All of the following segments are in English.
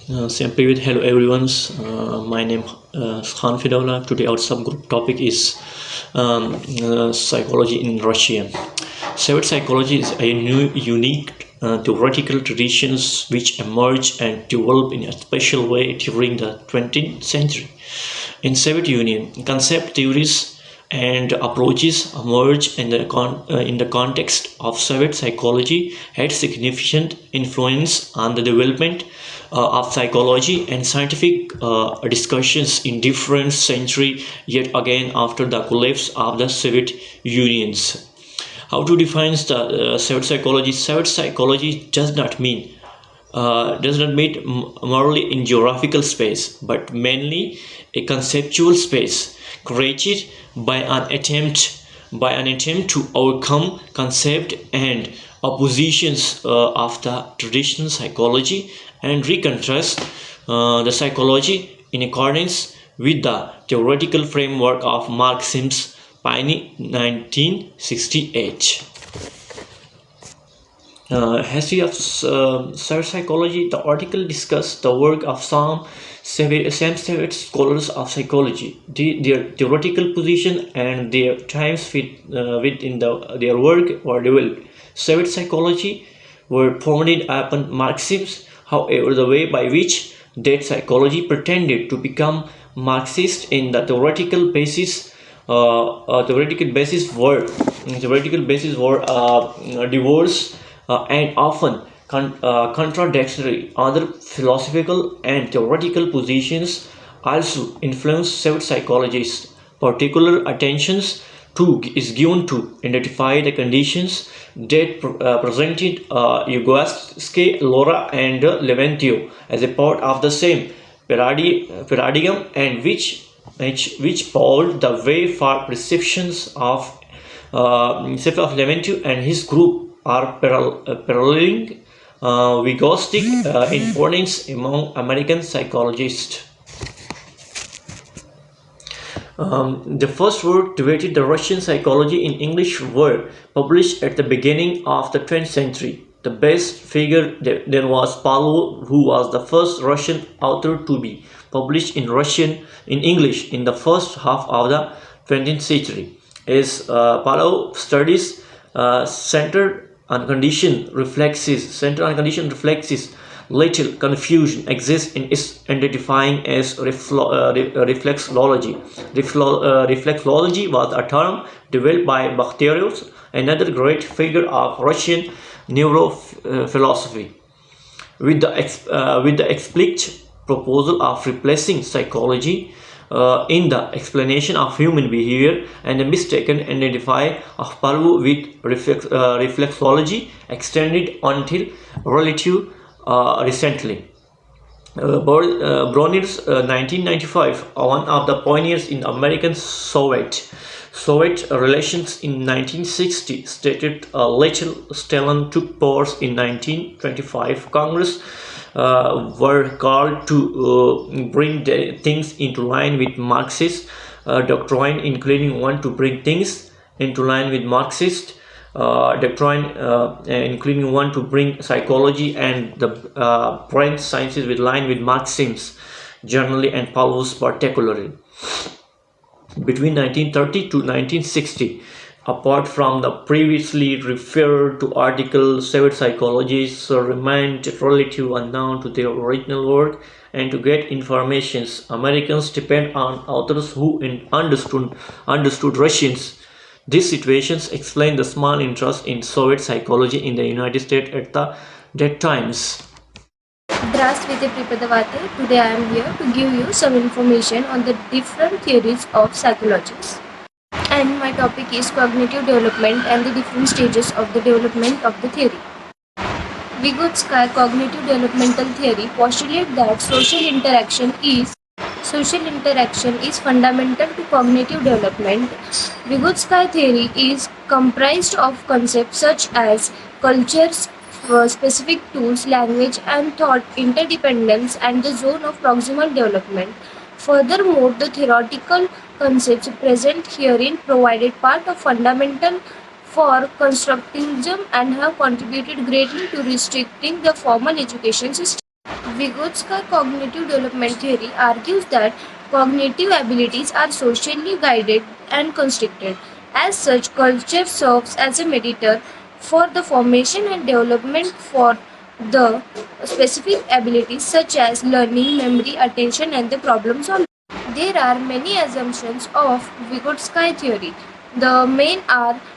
Hello everyone. My name is Khan Fidola. Today our subgroup topic is psychology in Russia. Soviet psychology is a new, unique theoretical traditions which emerged and developed in a special way during the 20th century. In Soviet Union, concept theories and approaches emerged in the context of Soviet psychology had significant influence on the development of psychology and scientific discussions in different century yet again after the collapse of the Soviet Unions. How to define the Soviet psychology? Soviet psychology does not mean merely in geographical space, but mainly a conceptual space created by an attempt to overcome concept and oppositions of the traditional psychology and reconstruct the psychology in accordance with the theoretical framework of Marxism's pioneer 1968. History of psychology. The article discussed the work of some Soviet scholars of psychology, their theoretical position and their times within their work were developed. Soviet psychology were founded upon Marxism. However, the way by which that psychology pretended to become Marxist in the theoretical basis were diverse and often contradictory. Other philosophical and theoretical positions also influence Soviet psychologists. Particular attentions is given to identify the conditions that presented Vygotsky, Laura, and Leventiev as a part of the same paradigm and which paved the way for perceptions of Leventiev and his group are paralleling Vygotsky importance among American psychologists. The first work debated the Russian psychology in English were published at the beginning of the 20th century. The best figure there was Pavlov, who was the first Russian author to be published in English in the first half of the 20th century. As Pavlov studies centered on condition reflexes, little confusion exists in its identifying as reflexology. Reflexology was a term developed by Bakhtiarios, another great figure of Russian neurophilosophy, with the explicit proposal of replacing psychology in the explanation of human behavior, and the mistaken identify of Pavlov with reflexology extended until relative recently. Bronner's 1995, one of the pioneers in American Soviet relations in 1960, stated Little Stalin took powers in 1925. Congress were called to bring things into line with Marxist doctrine, including one to bring things into line with Marxist doctrine, including one to bring psychology and the brain sciences with line with Marxism generally and Pavlov's particularly. Between 1930 to 1960, apart from the previously referred to articles, Soviet psychologists remained relatively unknown to their original work, and to get information, Americans depend on authors who understood Russians. These situations explain the small interest in Soviet psychology in the United States at that times. Здравствуйте, преподаватель. Today I am here to give you some information on the different theories of psychology. And my topic is cognitive development and the different stages of the development of the theory. Vygotsky cognitive developmental theory postulates that social interaction is fundamental to cognitive development. Vygotsky theory is comprised of concepts such as cultures, specific tools, language and thought interdependence, and the zone of proximal development. Furthermore, the theoretical concepts present herein provided part of fundamental for constructivism and have contributed greatly to restricting the formal education system. Vygotsky cognitive development theory argues that cognitive abilities are socially guided and constructed. As such, culture serves as a mediator for the formation and development for the specific abilities such as learning, memory, attention, and the problem solving. There are many assumptions of Vygotsky theory. The main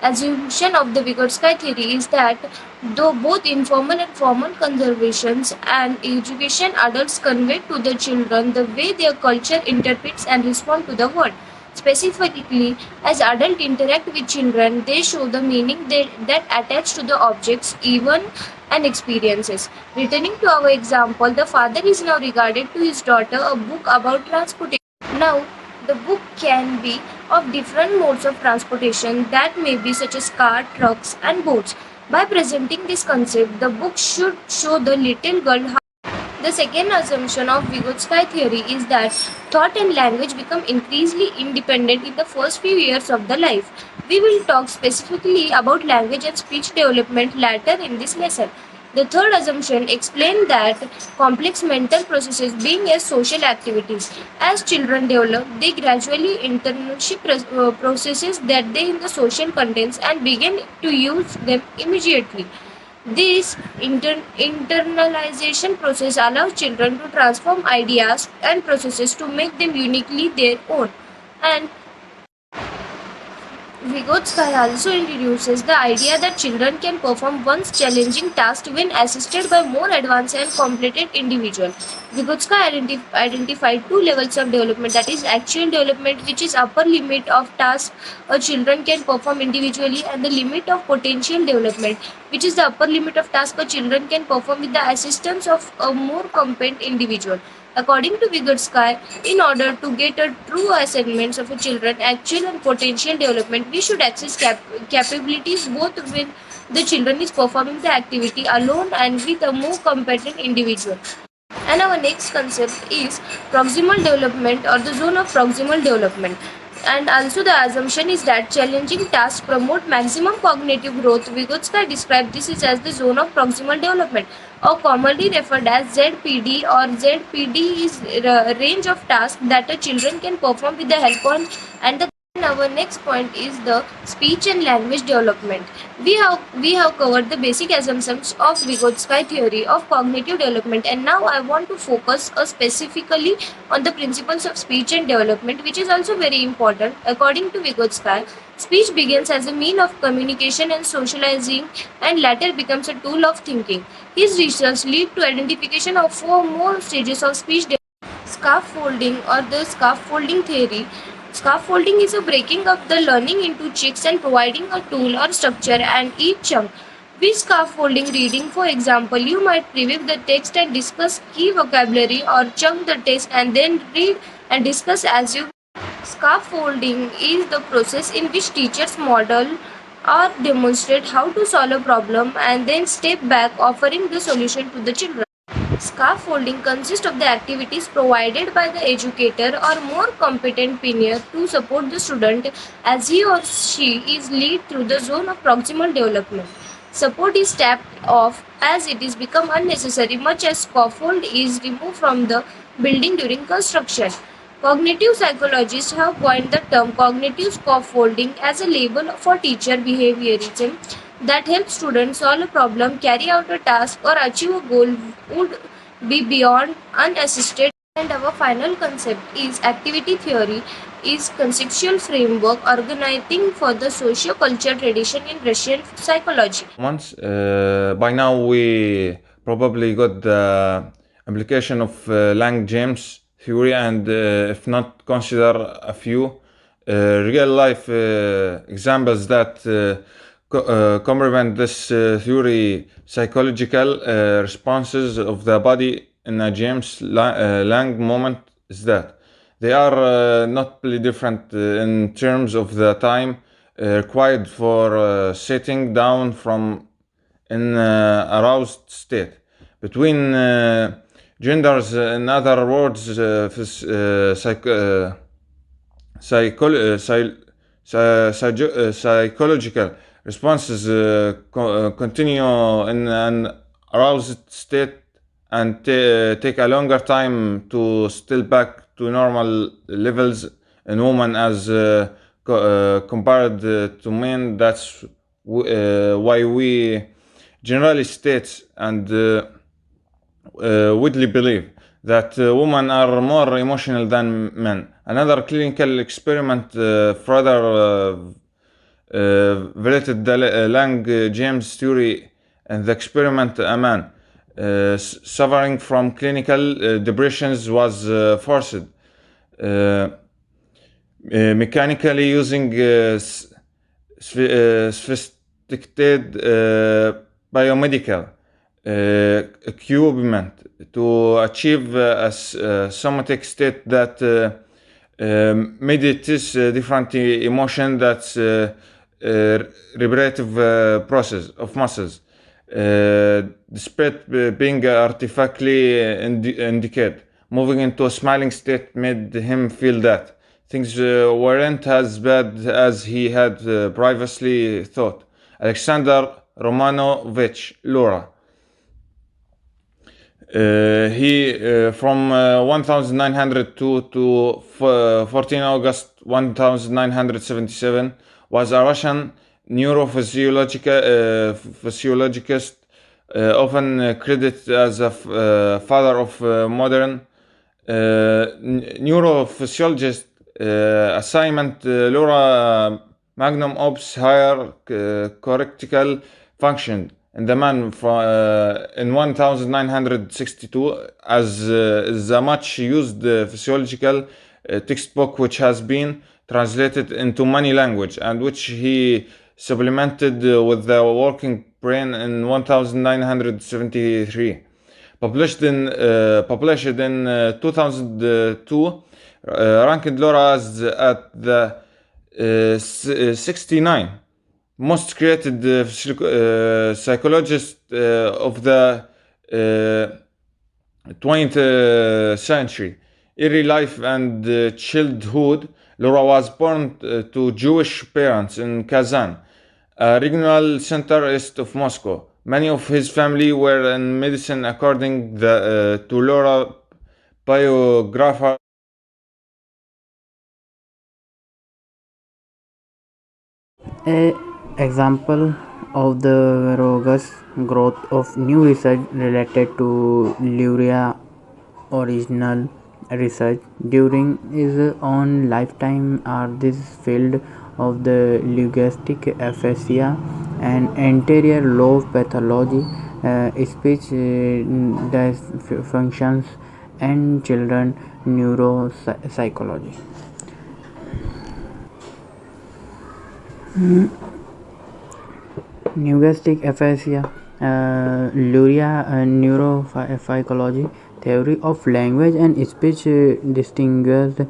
assumption of the Vygotsky theory is that though both informal and formal conservations and education adults convey to the children the way their culture interprets and respond to the world. Specifically, as adults interact with children, they show the meaning that attach to the objects, even and experiences. Returning to our example, the father is now regarded to his daughter a book about transportation. Now, the book can be of different modes of transportation that may be such as car, trucks, and boats. By presenting this concept, the book should show the little girl how. The second assumption of Vygotsky theory is that thought and language become increasingly independent in the first few years of the life. We will talk specifically about language and speech development later in this lesson. The third assumption explains that complex mental processes being as social activities. As children develop, they gradually internship processes that they in the social contents and begin to use them immediately. This internalization process allows children to transform ideas and processes to make them uniquely their own. And Vygotsky also introduces the idea that children can perform once challenging tasks when assisted by more advanced and competent individuals. Vygotsky identified two levels of development, that is actual development, which is upper limit of tasks a children can perform individually, and the limit of potential development, which is the upper limit of tasks a children can perform with the assistance of a more competent individual. According to Vygotsky, in order to get a true assessment of a children's actual and potential development, we should access capabilities both when the children is performing the activity alone and with a more competent individual. And our next concept is proximal development or the zone of proximal development. And also the assumption is that challenging tasks promote maximum cognitive growth. Vygotsky described this as the zone of proximal development, or commonly referred as ZPD, or ZPD is a range of tasks that a children can perform with the help of and the. And our next point is the speech and language development. We have covered the basic assumptions of Vygotsky theory of cognitive development, and now I want to focus specifically on the principles of speech and development, which is also very important. According to Vygotsky, speech begins as a mean of communication and socializing, and later becomes a tool of thinking. His research lead to identification of four more stages of speech development. Scaffolding or the scaffolding theory. Scaffolding is a breaking up the learning into chunks and providing a tool or structure and each chunk. With scaffolding reading, for example, you might preview the text and discuss key vocabulary, or chunk the text and then read and discuss as you. Scaffolding is the process in which teachers model or demonstrate how to solve a problem and then step back offering the solution to the children. Scaffolding consists of the activities provided by the educator or more competent peer to support the student as he or she is led through the zone of proximal development. Support is tapped off as it is become unnecessary, much as scaffold is removed from the building during construction. Cognitive psychologists have coined the term cognitive scaffolding as a label for teacher behaviorism that helps students solve a problem, carry out a task, or achieve a goal would be beyond unassisted. And our final concept is activity theory is conceptual framework organizing for the socio-cultural tradition in Russian psychology. Once by now we probably got the implication of Lang James theory, and if not, consider a few real life examples that complement this theory. Psychological responses of the body in a James Lang moment is that they are notably different in terms of the time required for sitting down from an aroused state between genders. In other words, psychological responses continue in an aroused state and take a longer time to still back to normal levels in women as compared to men. That's why we generally state and widely believe that women are more emotional than men. Another clinical experiment further validated the Lang-James theory. And the experiment, a man suffering from clinical depressions was forced mechanically using sophisticated biomedical equipment to achieve a somatic state that mediates different emotion that's reparative process of muscles despite being artificially indicated. Moving into a smiling state made him feel that things weren't as bad as he had previously thought. Alexander Romanovich Lura. He from 1902 to 14 August 1977 was a Russian neurophysiologist, often credited as a father of modern neurophysiologist. Assignment Laura magnum opus higher cortical function and the man from in 1962 as the much used physiological textbook which has been translated into many languages and which he supplemented with the working brain in 1973. Published in 2002, ranked Laura as at the 69 most created psychologist of the 20th century. Early life and childhood. Laura was born to Jewish parents in Kazan, a regional center east of Moscow. Many of his family were in medicine, according to Laura biographer. A example of the robust growth of new research related to Luria original research during his own lifetime are this field of the linguistic aphasia and anterior lobe pathology, speech dysfunctions, and children neuropsychology. Linguistic aphasia, Luria neuropsychology, theory of language and speech distinguished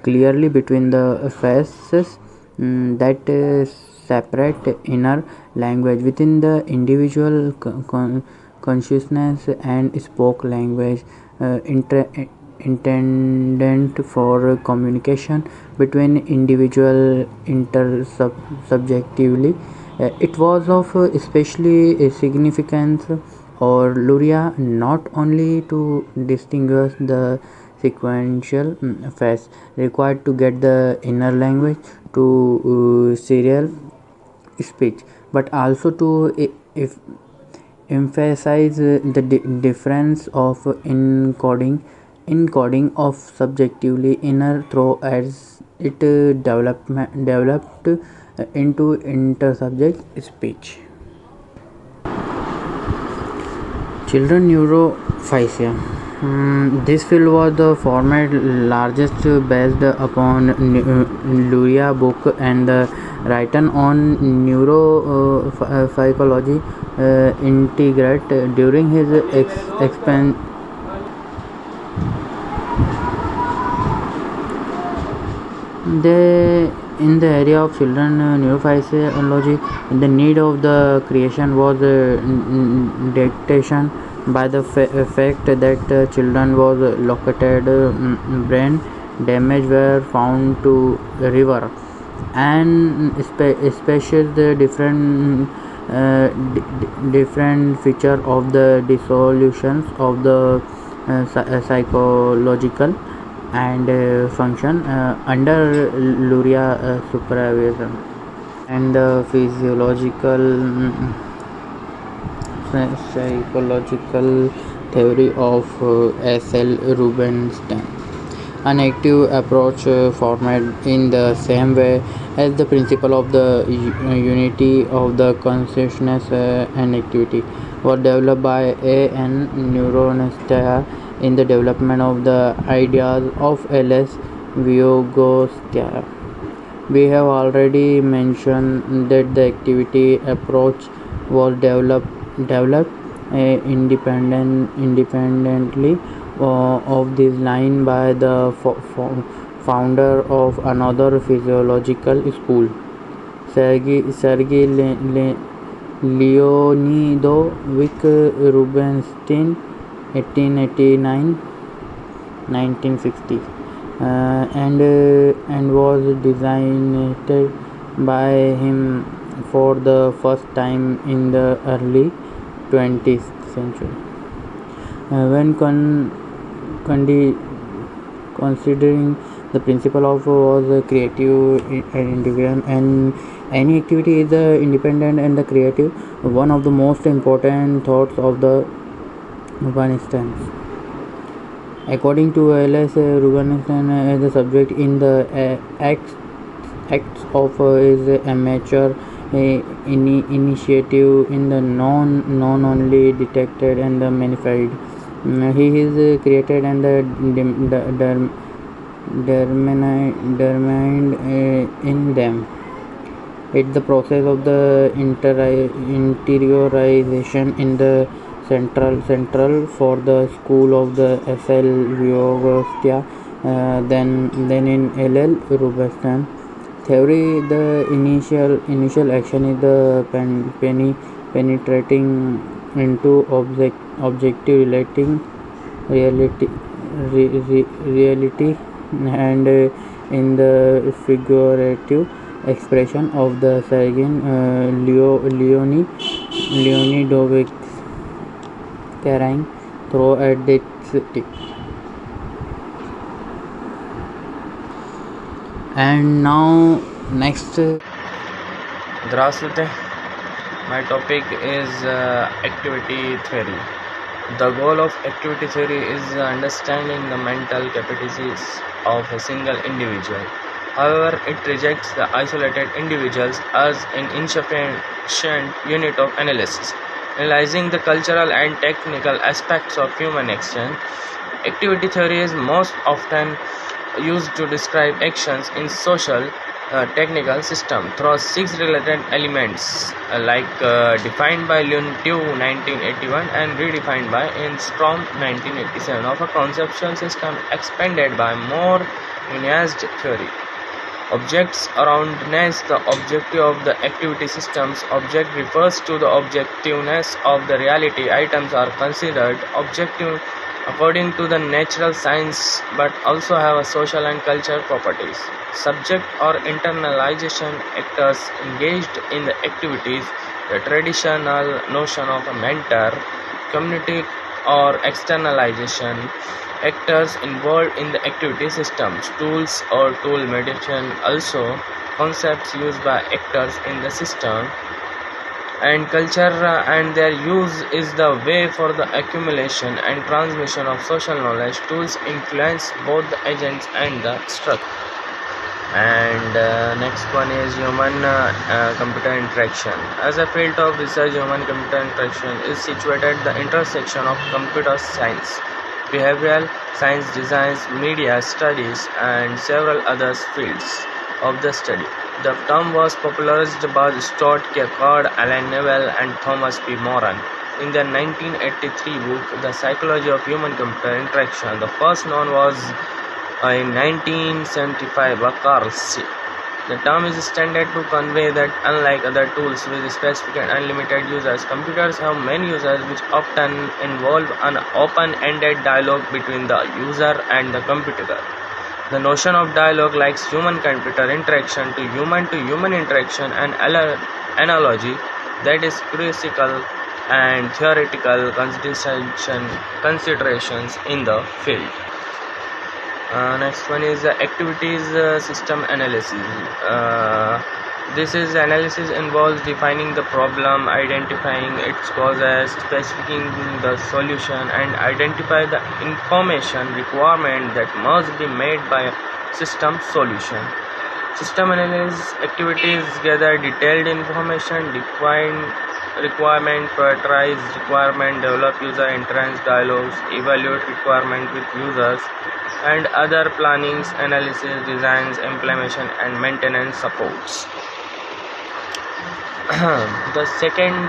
clearly between the phases that separate inner language within the individual consciousness and spoke language intended for communication between individual intersubjectively. It was of especially significance for Luria not only to distinguish the sequential phase required to get the inner language to serial speech, but also to emphasize the difference of encoding of subjectively inner through as it developed into intersubject speech. Children neurophasia. This field was the former largest based upon Luria book and written on neuropsychology integrate during his expansion. In the area of children neurophysiology, the need of the creation was dictation by the fact that children was located brain damage were found to river and especially the different different feature of the dissolutions of the psychological and function under Luria supervision and the physiological psychological theory of S.L. Rubinstein. An active approach formed in the same way as the principle of the unity of the consciousness and activity was developed by A.N. Neuronestia in the development of the ideas of L.S. Vygotsky. We have already mentioned that the activity approach was developed independently of this line by the founder of another physiological school, Sergei Leonidovich Rubinstein, 1889-1960, and was designed by him for the first time in the early 20th century. When considering the principle of was a creative individual, and any activity is independent and the creative, one of the most important thoughts of the Rubinstein. According to L.S. Rubinstein, the subject in the acts of is amateur initiative in the non only detected and the manifold. He is created and determined in them. It's the process of the interiorization in the central for the school of the S.L. Vygotsky, then in L.L. Rubinstein theory. The initial action is the penetrating into objective reality and in the figurative expression of the Sergei Leonidovich carrying through at its tip. And now next. Здравствуйте. My topic is activity theory. The goal of activity theory is understanding the mental capacities of a single individual. However, it rejects the isolated individuals as an insufficient unit of analysis. Analyzing the cultural and technical aspects of human action, activity theory is most often used to describe actions in social technical system through 6 related elements defined by Leontief 1981 and redefined by Enstrom 1987 of a conceptual system expanded by more nuanced theory. Objects aroundness, the objective of the activity systems. Object refers to the objectiveness of the reality. Items are considered objective according to the natural science but also have a social and cultural properties. Subject or internalization, actors engaged in the activities. The traditional notion of a mentor. Community or externalization, actors involved in the activity systems. Tools or tool mediation, also concepts used by actors in the system. And culture and their use is the way for the accumulation and transmission of social knowledge. Tools influence both the agents and the structure. And next one is human computer interaction. As a field of research, human computer interaction is situated at the intersection of computer science, behavioral science, designs, media studies, and several other fields of the study. The term was popularized by Stuart Kierkegaard, Alan Neville, and Thomas P. Moran in their 1983 book, The Psychology of Human-Computer Interaction. The first known was in 1975 by Carl C. The term is extended to convey that unlike other tools with specific and unlimited users, computers have many users, which often involve an open-ended dialogue between the user and the computer. The notion of dialogue likes human-computer interaction to human interaction and analogy that is critical and theoretical considerations in the field. Next one is activities system analysis. This is analysis involves defining the problem, identifying its causes, specifying the solution, and identify the information requirement that must be made by a system solution. System analysis activities gather detailed information, define requirement, prioritize requirement, develop user interface dialogues, evaluate requirement with users, and other plannings, analysis, designs, implementation, and maintenance supports. The second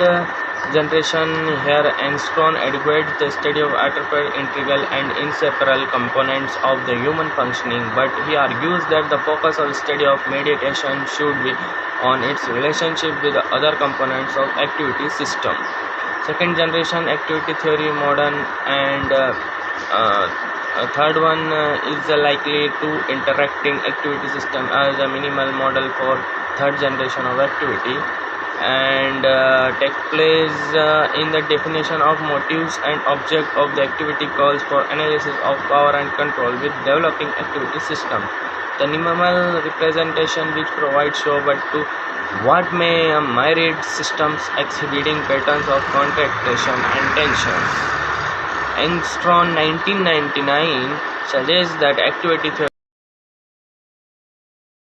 generation here Armstrong advocates the study of artificial, integral, and inseparable components of the human functioning, but he argues that the focus of study of meditation should be on its relationship with the other components of activity system. Second generation activity theory, modern, and third one is likely to interacting activity system as a minimal model for third generation of activity, and take place in the definition of motives and object of the activity calls for analysis of power and control with developing activity system. The minimal representation which provides show but to what may myriad systems exhibiting patterns of contraction and tension. Armstrong 1999 suggests that activity theory